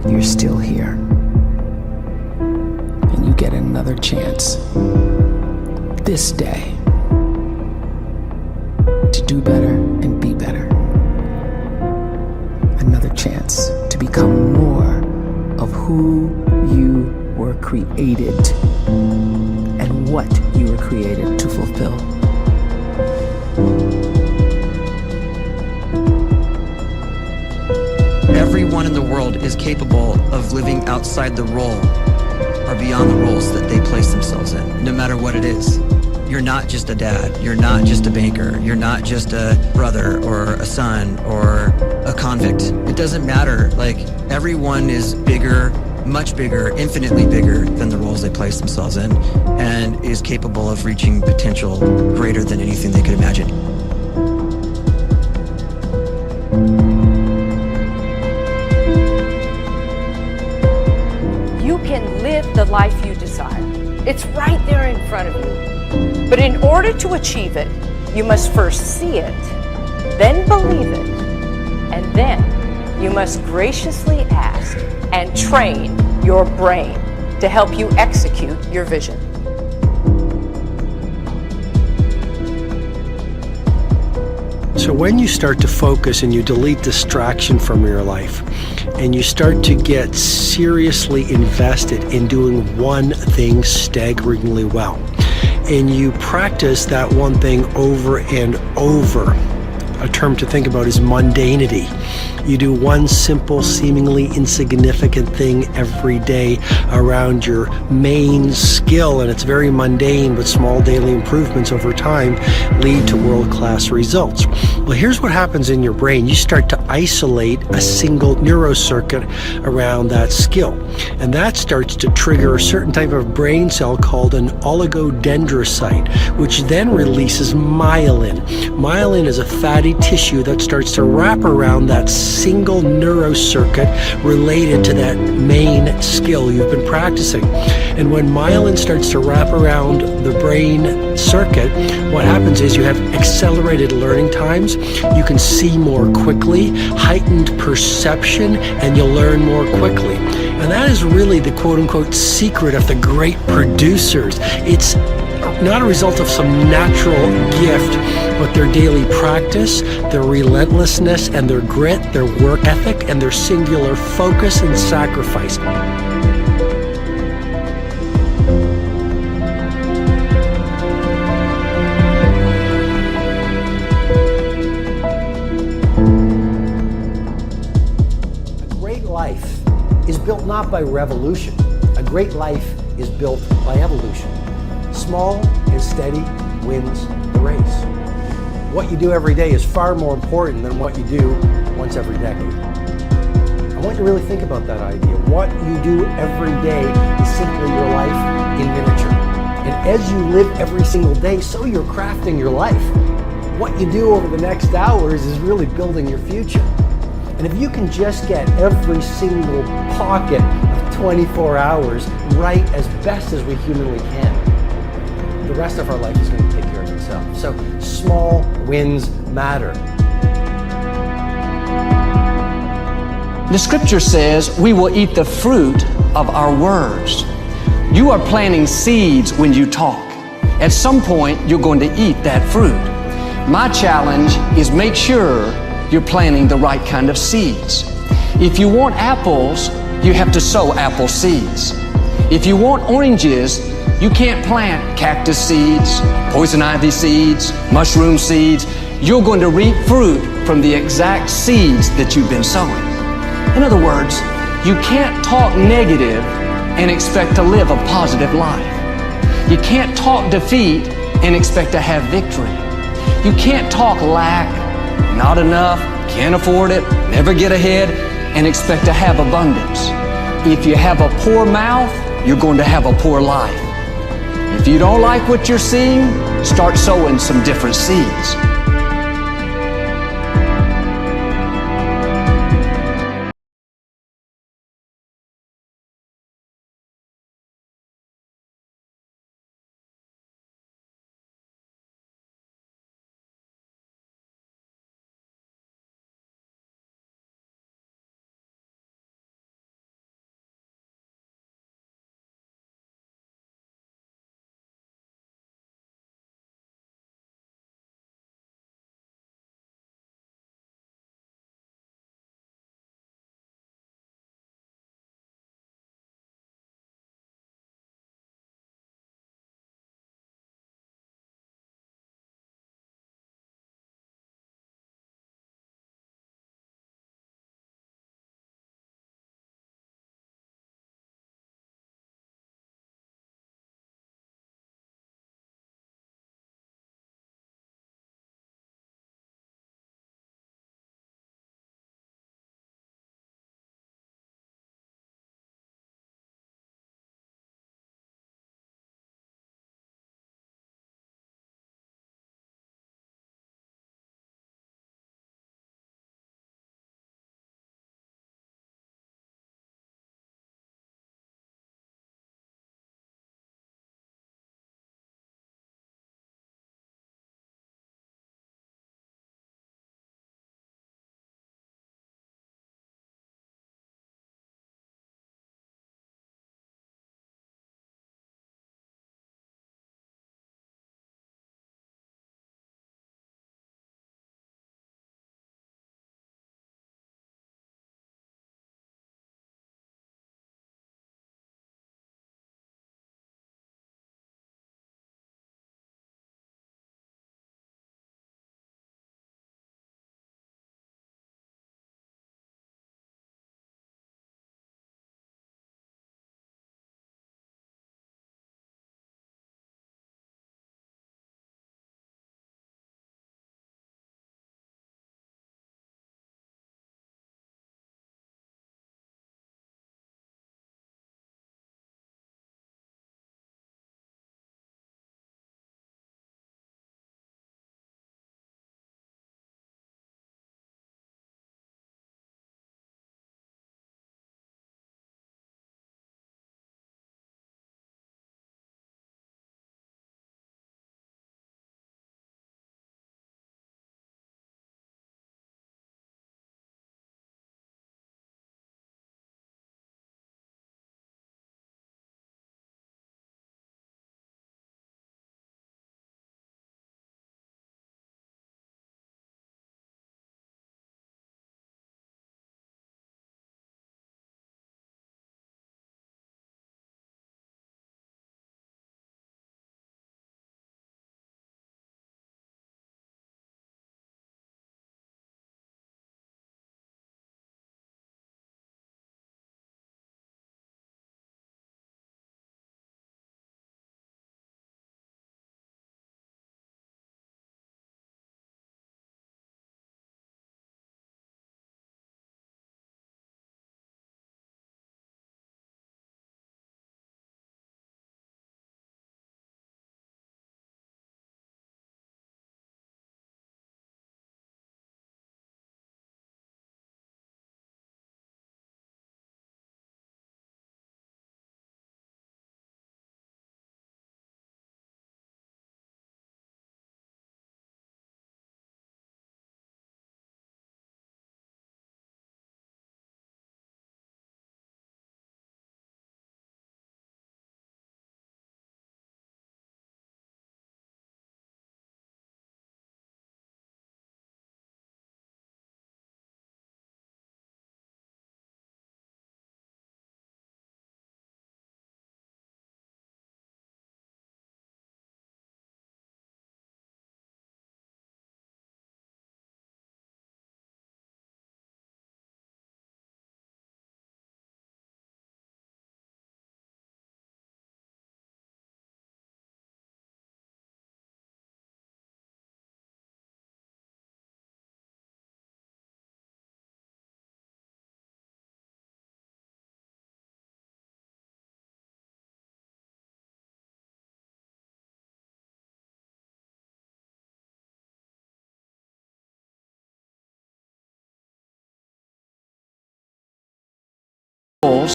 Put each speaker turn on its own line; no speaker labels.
you're still here. And you get another chance this day to do better and be better. Another chance to become more of who you were created and what you were created to fulfill.
Everyone in the world is capable of living outside the role or beyond the roles that they place themselves in, no matter what it is. You're not just a dad, you're not just a banker, you're not just a brother or a son or a convict. It doesn't matter. Like, everyone is bigger, much bigger, infinitely bigger than the roles they place themselves in, and is capable of reaching potential greater than anything they could imagine.
You can live the life you desire. It's right there in front of you. But in order to achieve it, you must first see it, then believe it, and then you must graciously ask and train your brain to help you execute your vision.
So when you start to focus and you delete distraction from your life, and you start to get seriously invested in doing one thing staggeringly well, and you practice that one thing over and over, a term to think about is mundanity. You do one simple, seemingly insignificant thing every day around your main skill, and it's very mundane, but small daily improvements over time lead to world-class results. Well, here's what happens in your brain. You start to isolate a single neurocircuit around that skill, and that starts to trigger a certain type of brain cell called an oligodendrocyte, which then releases myelin. Myelin is a fatty tissue that starts to wrap around that single neurocircuit related to that main skill you've been practicing. And when myelin starts to wrap around the brain circuit, what happens is you have accelerated learning times, you can see more quickly, heightened perception, and you'll learn more quickly. And that is really the quote-unquote secret of the great producers. It's not a result of some natural gift, but their daily practice, their relentlessness and their grit, their work ethic, and their singular focus and sacrifice. A great life is built not by revolution. A great life is built by evolution. Small and steady wins the race. What you do every day is far more important than what you do once every decade. I want you to really think about that idea. What you do every day is simply your life in miniature. And as you live every single day, so you're crafting your life. What you do over the next hours is really building your future. And if you can just get every single pocket of 24 hours right as best as we humanly can, the rest of our life is going to take care of itself. So small wins matter.
The scripture says we will eat the fruit of our words. You are planting seeds when you talk. At some point, you're going to eat that fruit. My challenge is make sure you're planting the right kind of seeds. If you want apples, you have to sow apple seeds. If you want oranges, you can't plant cactus seeds, poison ivy seeds, mushroom seeds. You're going to reap fruit from the exact seeds that you've been sowing. In other words, you can't talk negative and expect to live a positive life. You can't talk defeat and expect to have victory. You can't talk lack, not enough, can't afford it, never get ahead, and expect to have abundance. If you have a poor mouth, you're going to have a poor life. If you don't like what you're seeing, start sowing some different seeds. roles